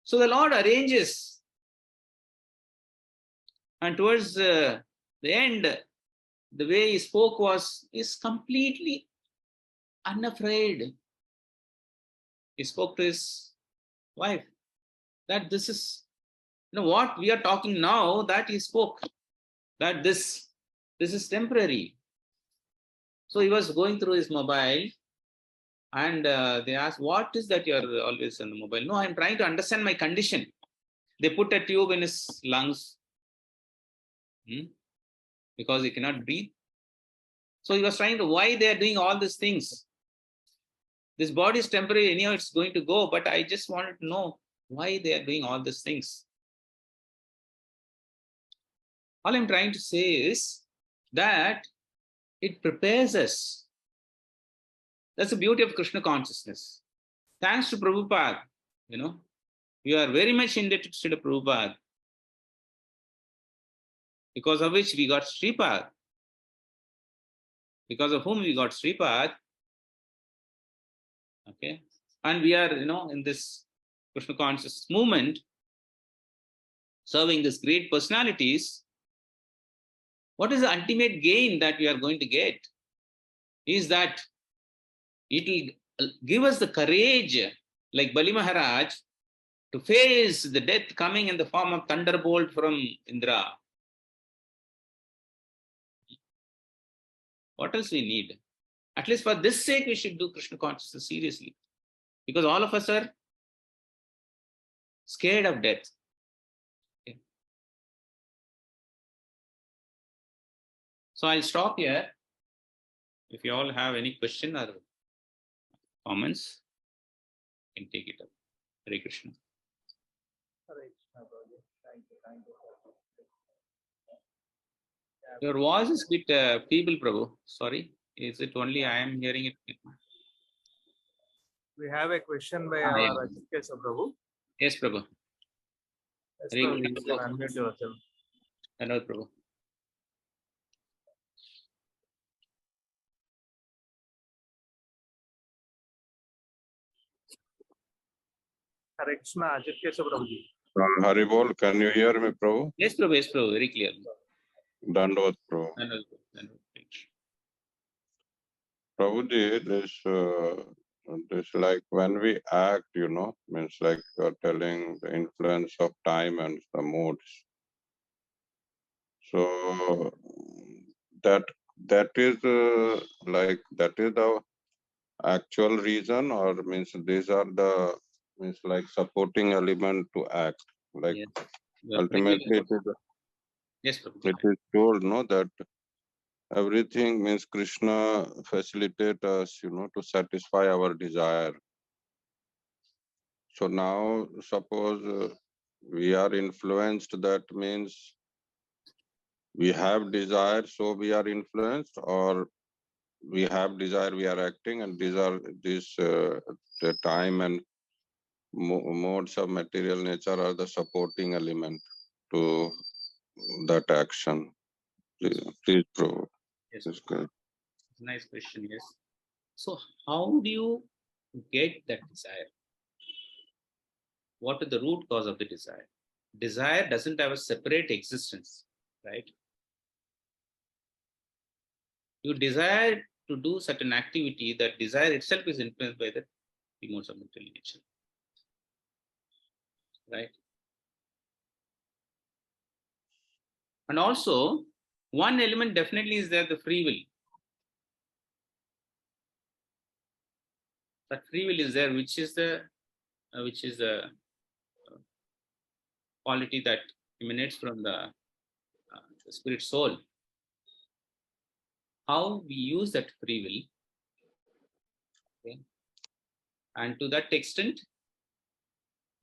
So the Lord arranges, and towards the end, the way he spoke is completely unafraid. He spoke to his wife that this is, what we are talking now, that he spoke, that this This is temporary. So he was going through his mobile, and they asked, what is that you're always on the mobile? No, I'm trying to understand my condition. They put a tube in his lungs because he cannot breathe. So he was trying to, why they are doing all these things? This body is temporary, anyhow it's going to go, but I just wanted to know why they are doing all these things. All I'm trying to say is that it prepares us. That's the beauty of Krishna consciousness. Thanks to Prabhupada, we are very much indebted to the Prabhupada, because of which we got Sripad, because of whom we got Sripad. Okay, and we are, in this Krishna conscious movement, serving these great personalities. What is the ultimate gain that we are going to get? Is that it will give us the courage, like Bali Maharaj, to face the death coming in the form of thunderbolt from Indra. What else we need? At least for this sake, we should do Krishna consciousness seriously, because all of us are scared of death. Okay. So I'll stop here. If you all have any question or comments, you can take it up. Hare Krishna. Your voice is a bit feeble, Prabhu. Sorry. Is it only I am hearing it? We have a question by our Ajit Prabhu. Yes, Prabhu. Yes, Prabhu, you can unmute yourself. Hello, Prabhu. Hare Krishna, Ajit Prabhu. Haribol, can you hear me, Prabhu? Yes, Prabhu. Yes, Prabhu. Very clearly. Dandavat, Prabhu. Prabhuji, this like when we act, means like telling the influence of time and the moods. So that is like that is the actual reason, or means these are the means like supporting element to act. Like yes. Ultimately, Yes, Prabhu. It is told, no, that everything means Krishna facilitate us, to satisfy our desire. So now, suppose we are influenced, that means we have desire, so we are influenced, or we have desire, we are acting, and these are the time and modes of material nature are the supporting element to that action. Please, Prabhu. Yes, nice question. Yes. So how do you get that desire? What is the root cause of the desire? Desire doesn't have a separate existence, right? You desire to do certain activity, that desire itself is influenced by the modes of material nature, right? And also, one element definitely is there, the free will. That free will is there, which is the quality that emanates from the spirit soul. How we use that free will, okay? And to that extent,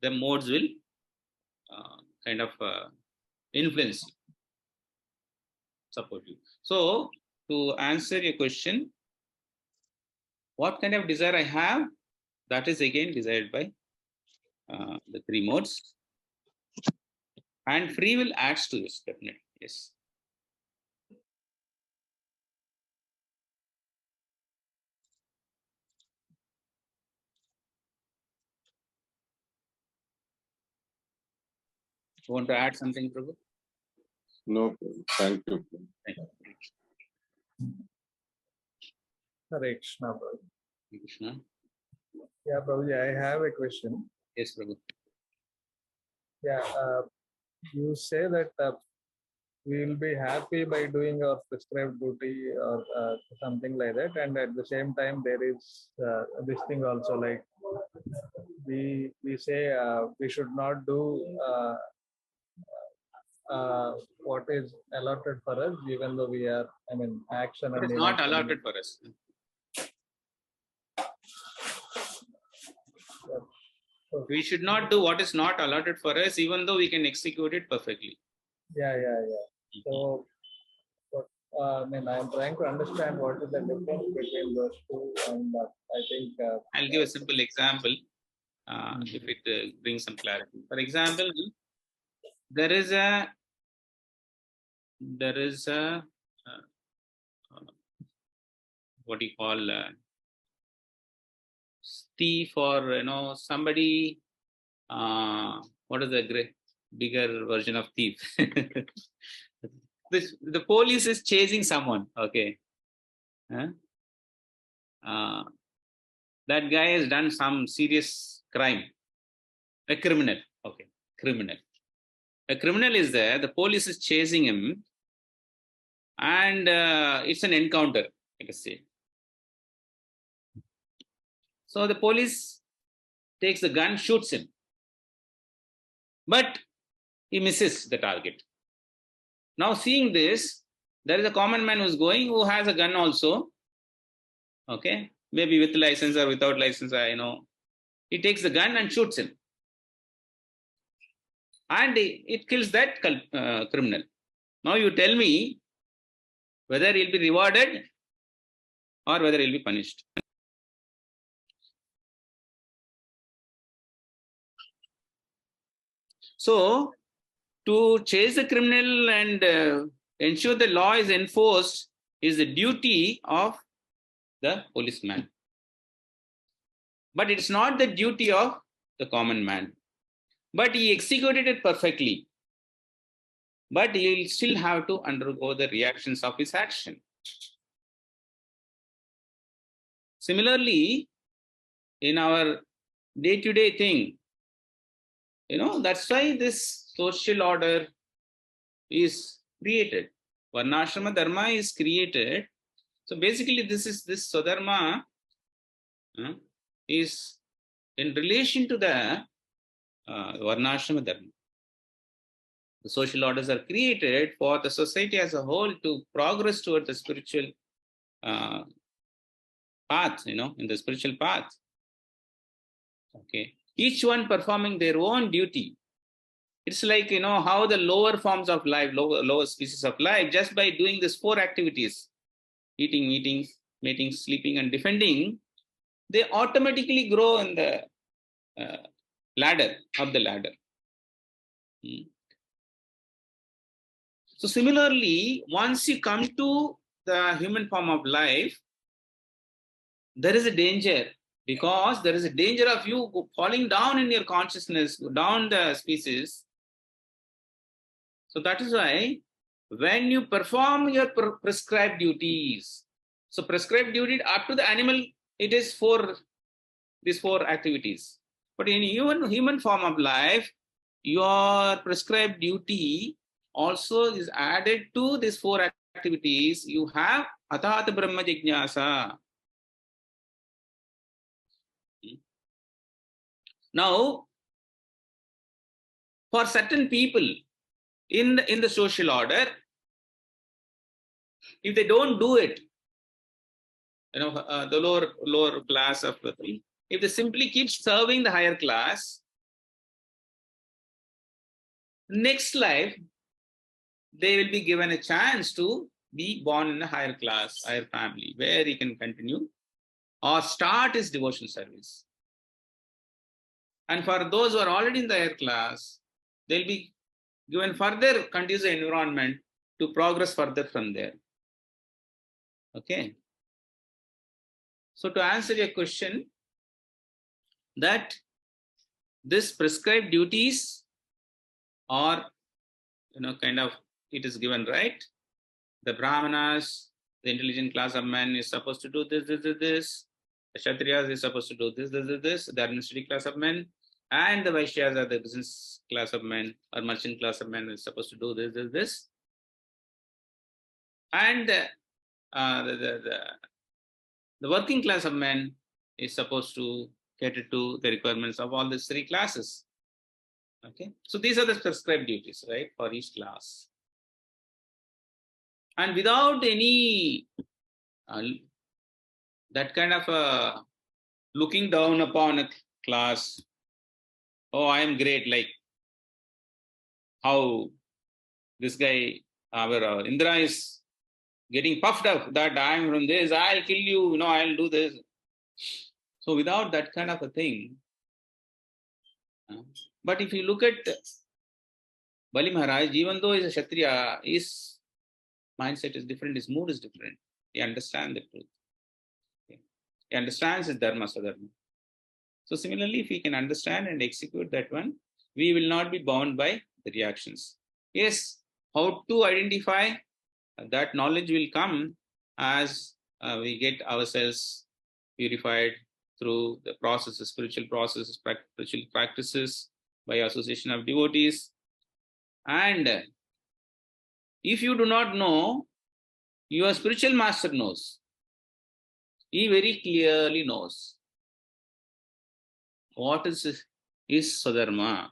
the modes will kind of influence you, support you. So, to answer your question, what kind of desire I have, that is again desired by the three modes. And free will adds to this, definitely, yes. You want to add something, Prabhu? No, thank you. Thank you. Hare Krishna, Prabhu. Hare Krishna. Yeah, Prabhuji, I have a question. Yes, Prabhu. Yeah, you say that we will be happy by doing our prescribed duty or something like that, and at the same time there is this thing also, like we say we should not do what is allotted for us, even though we are, I mean, action It and is not inaction. allotted for us. We should not do what is not allotted for us, even though we can execute it perfectly. Yeah. So, I mean, I'm trying to understand what is the difference between those two, and I think I'll give a simple example if it brings some clarity. For example, there is a what do you call thief, or somebody. What is the bigger version of thief? The police is chasing someone. Okay, that guy has done some serious crime. A criminal. Okay, criminal. A criminal is there. The police is chasing him, and it's an encounter, I can say. So the police takes the gun, shoots him, but he misses the target. Now, seeing this, there is a common man who has a gun also. Okay, maybe with license or without license, He takes the gun and shoots him, and it kills that criminal. Now you tell me whether he'll be rewarded or whether he'll be punished. So, to chase the criminal and ensure the law is enforced is the duty of the policeman. But it's not the duty of the common man. But he executed it perfectly. But he'll still have to undergo the reactions of his action. Similarly, in our day-to-day thing, that's why this social order is created. Varnashrama dharma is created. So basically, this Swadharma is in relation to the Varnashrama dharma. The social orders are created for the society as a whole to progress towards the spiritual path, in the spiritual path. Okay. Each one performing their own duty. It's like, how the lower forms of life, lower species of life, just by doing these 4 activities, eating, meeting, mating, sleeping, and defending, they automatically grow in the ladder. So similarly, once you come to the human form of life, there is a danger, because there is a danger of you falling down in your consciousness, down the species. So that is why when you perform your prescribed duties, so prescribed duty up to the animal, it is these 4 activities. But in human form of life, your prescribed duty also is added to these 4 activities. You have Athat Brahma Jignasa. Now, for certain people in the social order, if they don't do it, the lower class of the thing, if they simply keep serving the higher class, next life, they will be given a chance to be born in a higher class, higher family, where he can continue or start his devotional service. And for those who are already in the higher class, they'll be given further conducive environment to progress further from there. Okay. So to answer your question, that this prescribed duties are, it is given, right? The Brahmanas, the intelligent class of men, is supposed to do this. The Kshatriyas is supposed to do this. The administrative class of men, and the Vaishyas are the business class of men or merchant class of men is supposed to do this. And the working class of men is supposed to cater to the requirements of all these three classes. Okay, so these are the prescribed duties, right, for each class. And without any that kind of looking down upon a class, oh, I am great, like how this guy, our Indra is getting puffed up that I am from this, I'll kill you, I'll do this. So without that kind of a thing, but if you look at Bali Maharaj, even though he's a Kshatriya, his mindset is different, his mood is different. He understands the truth. Okay. He understands his dharma, sadharma. So similarly, if we can understand and execute that one, we will not be bound by the reactions. Yes, how to identify that knowledge will come as we get ourselves purified through the processes, spiritual processes, spiritual practices by association of devotees. And if you do not know, your spiritual master knows. He very clearly knows what is Swadharma.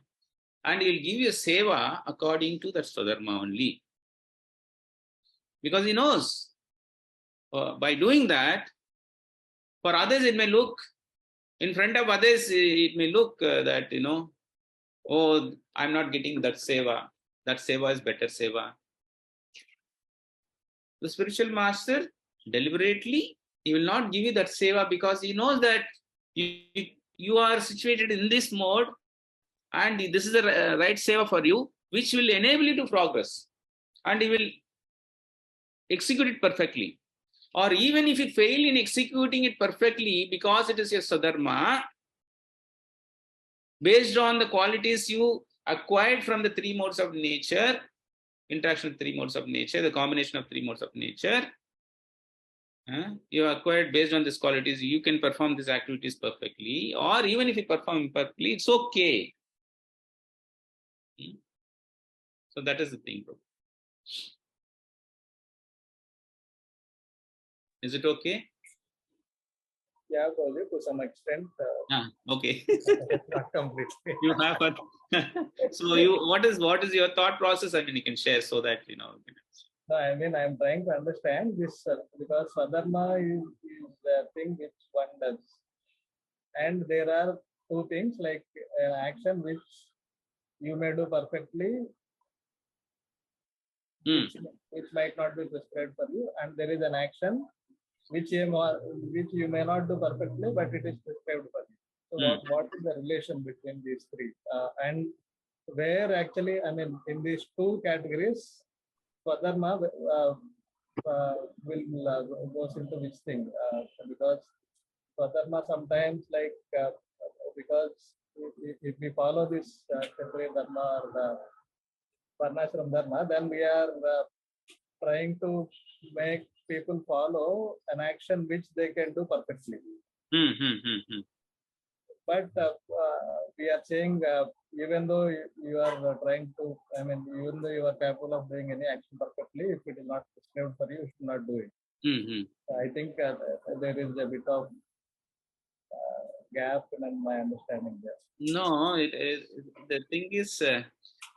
And he will give you a seva according to that Swadharma only. Because he knows, by doing that, for others it may look, in front of others it may look that, oh, I'm not getting that seva. That seva is better seva. The spiritual master, deliberately, he will not give you that seva because he knows that you are situated in this mode and this is the right seva for you, which will enable you to progress. And he will execute it perfectly. Or even if you fail in executing it perfectly because it is your sadharma, based on the qualities you acquired from the three modes of nature, interaction of three modes of nature, the combination of three modes of nature, you acquired based on these qualities, you can perform these activities perfectly. Or even if you perform imperfectly, it's okay. So that is the thing, bro. Is it okay? Yeah, Prabhuji, to some extent. Okay. Not completely. You have a so what is your thought process? I mean, you can share so that No, I mean, I'm trying to understand this because Swadharma is the thing which one does. And there are two things like an action which you may do perfectly, which might not be prescribed for you, and there is an action which you may not do perfectly, but it is prescribed for you. So what is the relation between these three? And where actually, I mean, in these two categories, Swadharma will goes into which thing? Because Swadharma sometimes because if we follow this Kshatriya Dharma or the Varnashram Dharma, then we are trying to make people follow an action which they can do perfectly. But we are saying even though you are trying to, I mean, even though you are capable of doing any action perfectly, if it is not prescribed for you, you should not do it. I think there is a bit of gap in my understanding there. No, the thing is,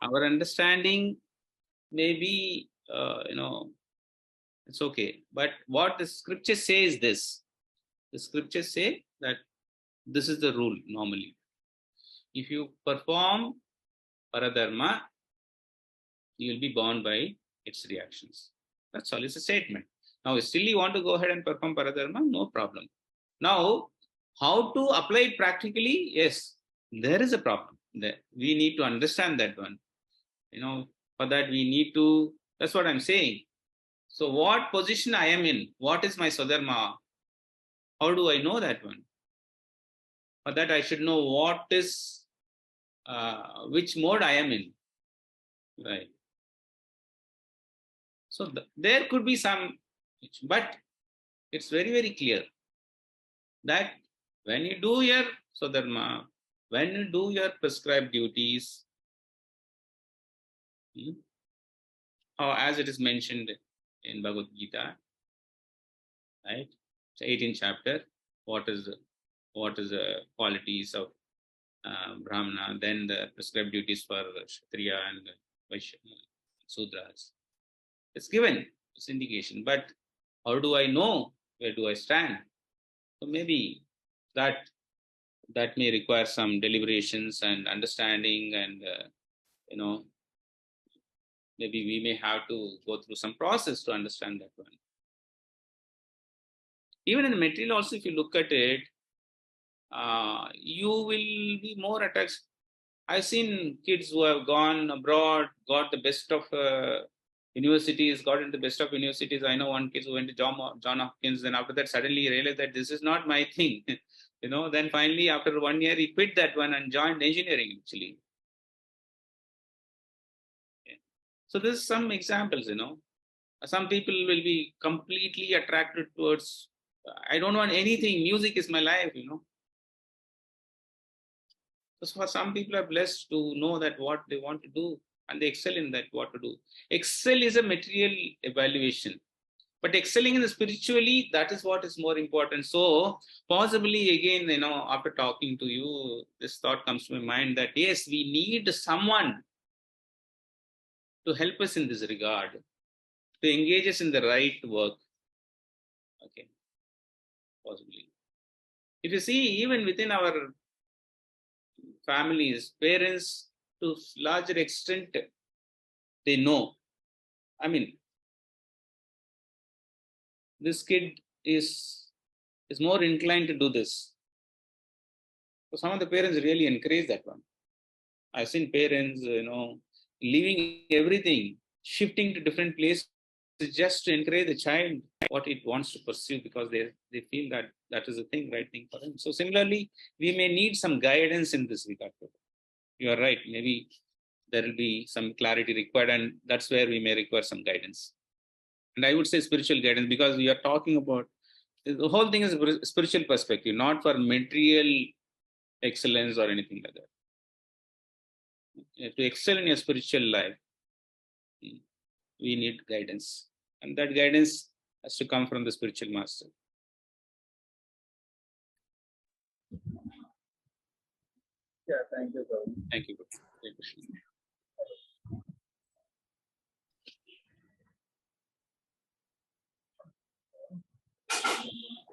our understanding may be, it's okay. But what the scripture says this, the scriptures say that this is the rule normally. If you perform paradharma, you will be bound by its reactions. That's all. It's a statement. Now, still you want to go ahead and perform paradharma, no problem. Now, how to apply it practically? Yes, there is a problem. We need to understand that one. For that we need to, that's what I'm saying. So what position I am in? What is my Swadharma? How do I know that one? For that I should know what is, which mode I am in. Right. So there could be some, but it's very, very clear that when you do your Swadharma, when you do your prescribed duties, as it is mentioned in Bhagavad Gita, right? So 18th chapter. What is the qualities of Brahmana? Then the prescribed duties for Kshatriya and Vaishya, Sudras. It's given. It's indication. But how do I know? Where do I stand? So maybe that may require some deliberations and understanding, and maybe we may have to go through some process to understand that one. Even in the material also, if you look at it, you will be more attached. I've seen kids who have gone abroad, got the best of universities, got into the best of universities. I know one kid who went to John Hopkins, then after that suddenly realized that this is not my thing. Then finally after 1 year he quit that one and joined engineering actually. Okay. So there's some examples, Some people will be completely attracted towards, I don't want anything, music is my life, So for some people are blessed to know that what they want to do, and they excel in that, what to do. Excel is a material evaluation, but excelling in the spiritually, that is what is more important. So possibly again, after talking to you, this thought comes to my mind that yes, we need someone to help us in this regard, to engage us in the right work. Okay, possibly. If you see, even within our families, parents, to larger extent, they know. I mean, this kid is more inclined to do this. So some of the parents really encourage that one. I've seen parents, leaving everything, shifting to different places just to encourage the child what it wants to pursue, because they feel that is the right thing for them. So similarly, we may need some guidance in this regard. You are right. Maybe there will be some clarity required, and that's where we may require some guidance. And I would say spiritual guidance, because we are talking about the whole thing is a spiritual perspective, not for material excellence or anything like that. To excel in your spiritual life, we need guidance, and that guidance has to come from the spiritual master. Yeah, thank you, sir. Thank you. Thank you.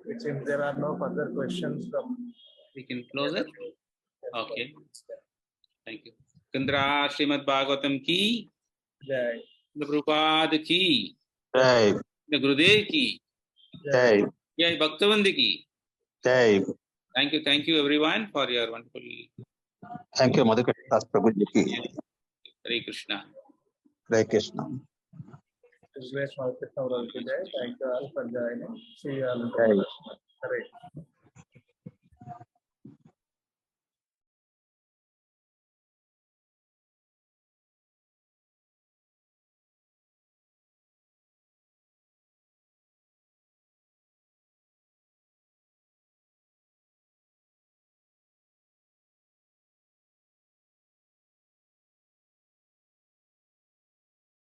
It seems there are no further questions from. We can close it. Okay. Thank you. Kandra Srimad Bhagavatam ki Jai. The Prabhupada ki Jai. The Gurudev ki Jai. Jai Bhaktivedanta ki. Jai. Thank you everyone for your wonderful. Thank you, Madhukar Das Prabhuji ki. Hare Krishna. Hare Krishna. Thank you all for joining. See you all. Jai. Hare.